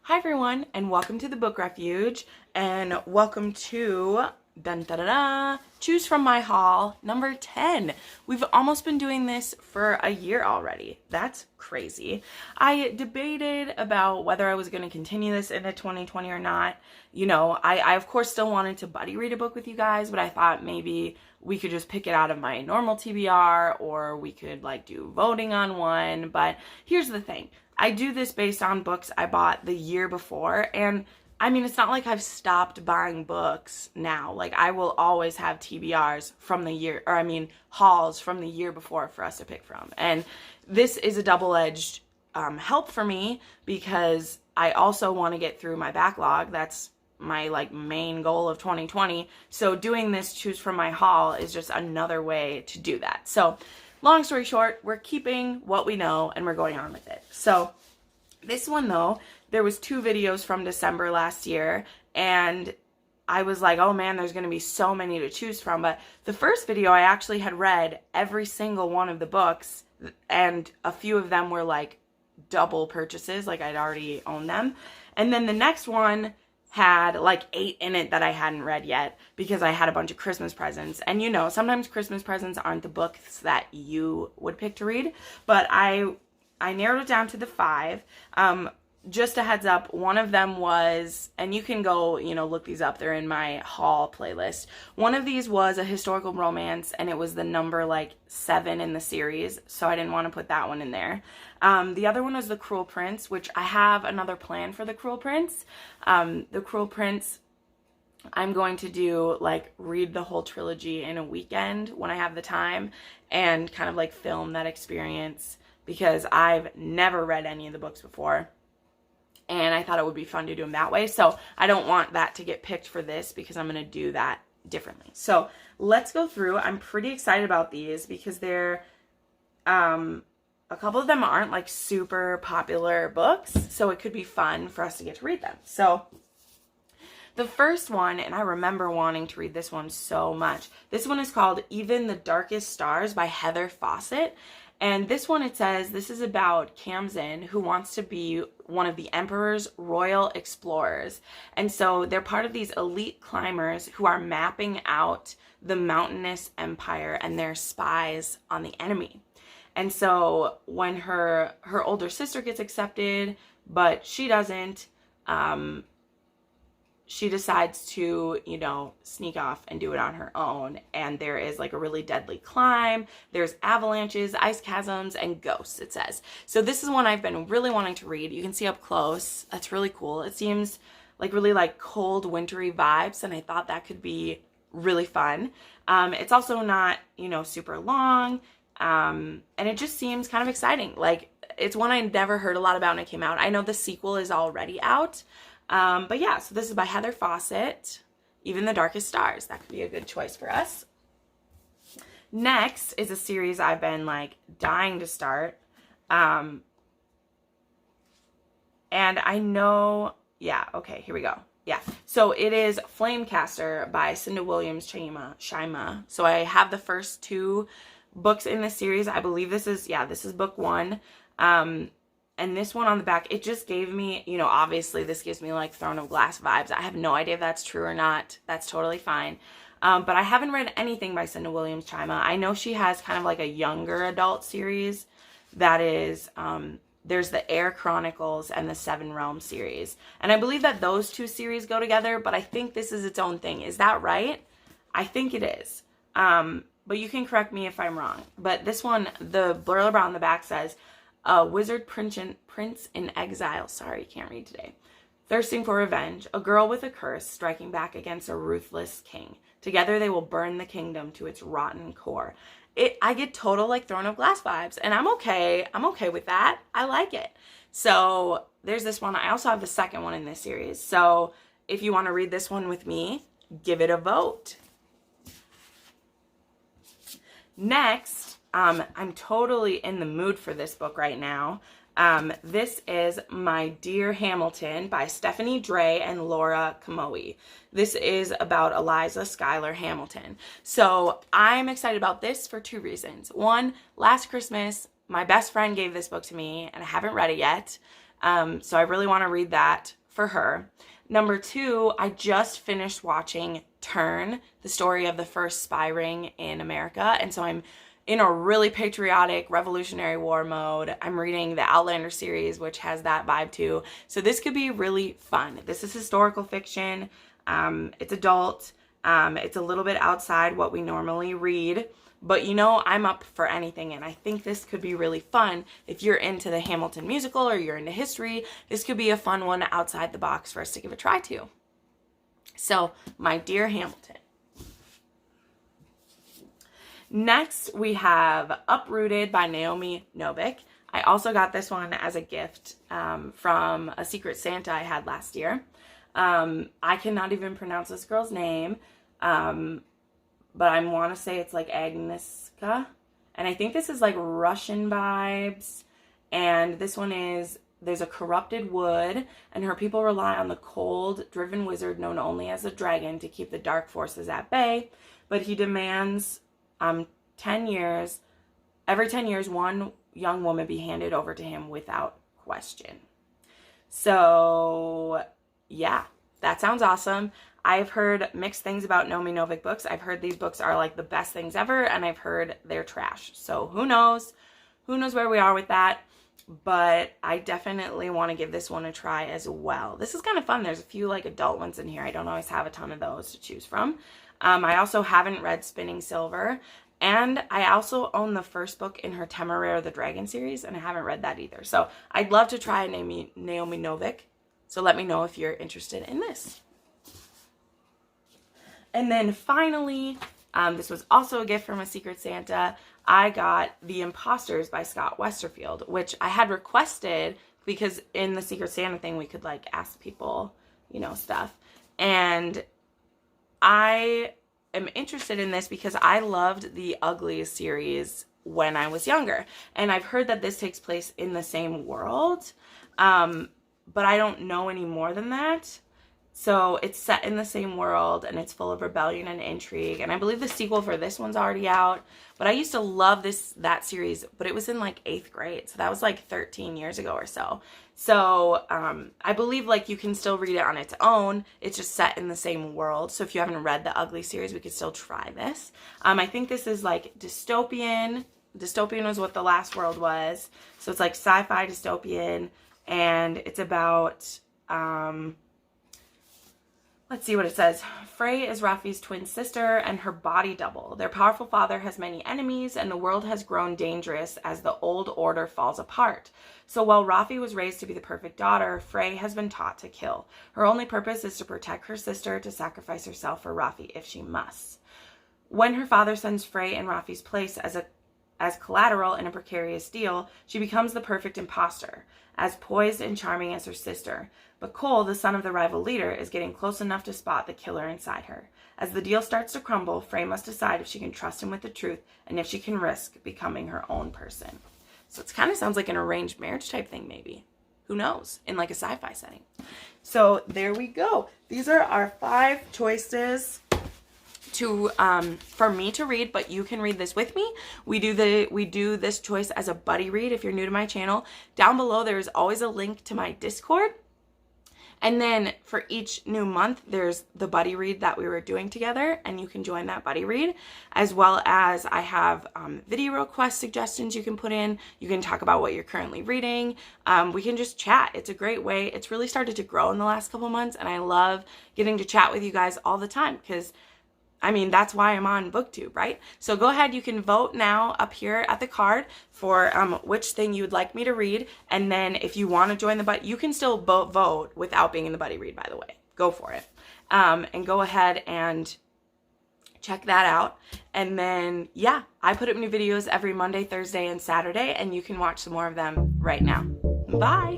Hi everyone, and welcome to the Book Refuge, and welcome to dun, da, da, da, Choose From My Haul number 10. We've almost been doing this for a year already. That's crazy. I debated about whether I was going to continue this into 2020 or not. You know, I of course still wanted to buddy read a book with you guys, but I thought maybe we could just pick it out of my normal TBR, or we could like do voting on one. But here's the thing. I do this based on books I bought the year before, and I mean, it's not like I've stopped buying books now. Like, I will always have TBRs from the year, or I mean, hauls from the year before for us to pick from. And this is a double-edged help for me because I also want to get through my backlog. That's my like main goal of 2020. So doing this Choose From My Haul is just another way to do that. So long story short, we're keeping what we know and we're going on with it. So this one though, there was 2 videos from December last year, and I was like, oh man, there's going to be so many to choose from. But the first video, I actually had read every single one of the books, and a few of them were like double purchases, like I'd already owned them. And then the next one had like 8 in it that I hadn't read yet because I had a bunch of Christmas presents. And you know, sometimes Christmas presents aren't the books that you would pick to read, but I narrowed it down to the 5. Just a heads up, one of them was, and you can go, you know, look these up, they're in my haul playlist. One of these was a historical romance, and it was the number like 7 in the series, so I didn't want to put that one in there. The other one was The Cruel Prince, which I have another plan for The Cruel Prince. The Cruel Prince, I'm going to do, like, read the whole trilogy in a weekend when I have the time, and kind of like film that experience, because I've never read any of the books before. And I thought it would be fun to do them that way. So I don't want that to get picked for this because I'm going to do that differently. So let's go through. I'm pretty excited about these because they're, a couple of them aren't like super popular books. So it could be fun for us to get to read them. So the first one, and I remember wanting to read this one so much. This one is called Even the Darkest Stars by Heather Fawcett. And this one, it says, this is about Kamzin, who wants to be one of the Emperor's royal explorers. And so they're part of these elite climbers who are mapping out the mountainous empire, and they're spies on the enemy. And so when her older sister gets accepted, but she doesn't, she decides to, you know, sneak off and do it on her own. And there is like a really deadly climb. There's avalanches, ice chasms, and ghosts, it says. So this is one I've been really wanting to read. You can see up close. That's really cool. It seems like really like cold, wintry vibes, and I thought that could be really fun. It's also not, you know, super long, and it just seems kind of exciting. Like, it's one I never heard a lot about when it came out. I know the sequel is already out. But yeah, so this is by Heather Fawcett, Even the Darkest Stars. That could be a good choice for us. Next is a series I've been like dying to start. And I know, yeah, okay, here we go. Yeah, so it is Flamecaster by Cinda Williams-Shyma. So I have the first 2 books in this series. I believe this is book 1. And this one on the back, it just gave me, you know, obviously this gives me like Throne of Glass vibes. I have no idea if that's true or not. That's totally fine. But I haven't read anything by Cinda Williams-Shyma. I know she has kind of like a younger adult series that is, there's the Air Chronicles and the Seven Realms series. And I believe that those 2 series go together, but I think this is its own thing. Is that right? I think it is. But you can correct me if I'm wrong. But this one, the blurb on the back says, a wizard prince in exile, sorry, can't read today, thirsting for revenge, a girl with a curse striking back against a ruthless king. Together they will burn the kingdom to its rotten core. I get total like Throne of Glass vibes, and I'm okay with that. I like it. So there's this one. I also have the second one in this series. So if you want to read this one with me, give it a vote. Next, I'm totally in the mood for this book right now. This is My Dear Hamilton by Stephanie Dray and Laura Kamoe. This is about Eliza Schuyler Hamilton. So I'm excited about this for 2 reasons. One, last Christmas, my best friend gave this book to me, and I haven't read it yet. So I really want to read that for her. Number 2, I just finished watching Turn, the story of the first spy ring in America. And so I'm in a really patriotic Revolutionary War mode. I'm reading the Outlander series, which has that vibe too. So this could be really fun. This is historical fiction. It's adult. It's a little bit outside what we normally read. But you know, I'm up for anything, and I think this could be really fun. If you're into the Hamilton musical or you're into history, this could be a fun one outside the box for us to give a try to. So, My Dear Hamilton. Next, we have Uprooted by Naomi Novik. I also got this one as a gift from a Secret Santa I had last year. I cannot even pronounce this girl's name. But I want to say it's like Agnieszka. And I think this is like Russian vibes. And this one is, there's a corrupted wood, and her people rely on the cold, driven wizard known only as a dragon to keep the dark forces at bay. But he demands 10 years, every 10 years, one young woman be handed over to him without question. So, yeah, that sounds awesome. I've heard mixed things about Naomi Novik books. I've heard these books are like the best things ever, and I've heard they're trash. So who knows? Who knows where we are with that? But I definitely want to give this one a try as well. This is kind of fun. There's a few like adult ones in here. I don't always have a ton of those to choose from. I also haven't read Spinning Silver, and I also own the first book in her Temeraire the Dragon series, and I haven't read that either. So I'd love to try Naomi Novik. So let me know if you're interested in this. And then finally, this was also a gift from a Secret Santa. I got The Imposters by Scott Westerfield, which I had requested because in the Secret Santa thing, we could like ask people, you know, stuff. And I am interested in this because I loved the Ugly series when I was younger. And I've heard that this takes place in the same world, but I don't know any more than that. So it's set in the same world, and it's full of rebellion and intrigue. And I believe the sequel for this one's already out. But I used to love that series, but it was in like 8th grade. So that was like 13 years ago or so. So I believe like you can still read it on its own. It's just set in the same world. So if you haven't read the Ugly series, we could still try this. I think this is like dystopian. Dystopian was what The Last World was. So it's like sci-fi dystopian. And it's about... let's see what it says. Frey is Rafi's twin sister and her body double. Their powerful father has many enemies, and the world has grown dangerous as the old order falls apart. So while Rafi was raised to be the perfect daughter, Frey has been taught to kill. Her only purpose is to protect her sister, to sacrifice herself for Rafi if she must. When her father sends Frey in Rafi's place as collateral in a precarious deal, she becomes the perfect imposter, as poised and charming as her sister. But Cole, the son of the rival leader, is getting close enough to spot the killer inside her. As the deal starts to crumble, Frey must decide if she can trust him with the truth and if she can risk becoming her own person. So it kind of sounds like an arranged marriage type thing, maybe. Who knows? In like a sci-fi setting. So there we go. These are our 5 choices for me to read, but you can read this with me. We do this choice as a buddy read. If you're new to my channel, down below there is always a link to my Discord. And then for each new month, there's the buddy read that we were doing together, and you can join that buddy read, as well as I have video request suggestions you can put in. You can talk about what you're currently reading. We can just chat. It's a great way. It's really started to grow in the last couple months, and I love getting to chat with you guys all the time because I mean, that's why I'm on Booktube, right? So go ahead, you can vote now up here at the card for which thing you would like me to read. And then if you want to join the buddy, you can still vote without being in the buddy read, by the way. Go for it. And go ahead and check that out. And then, yeah, I put up new videos every Monday, Thursday, and Saturday, and you can watch some more of them right now. Bye.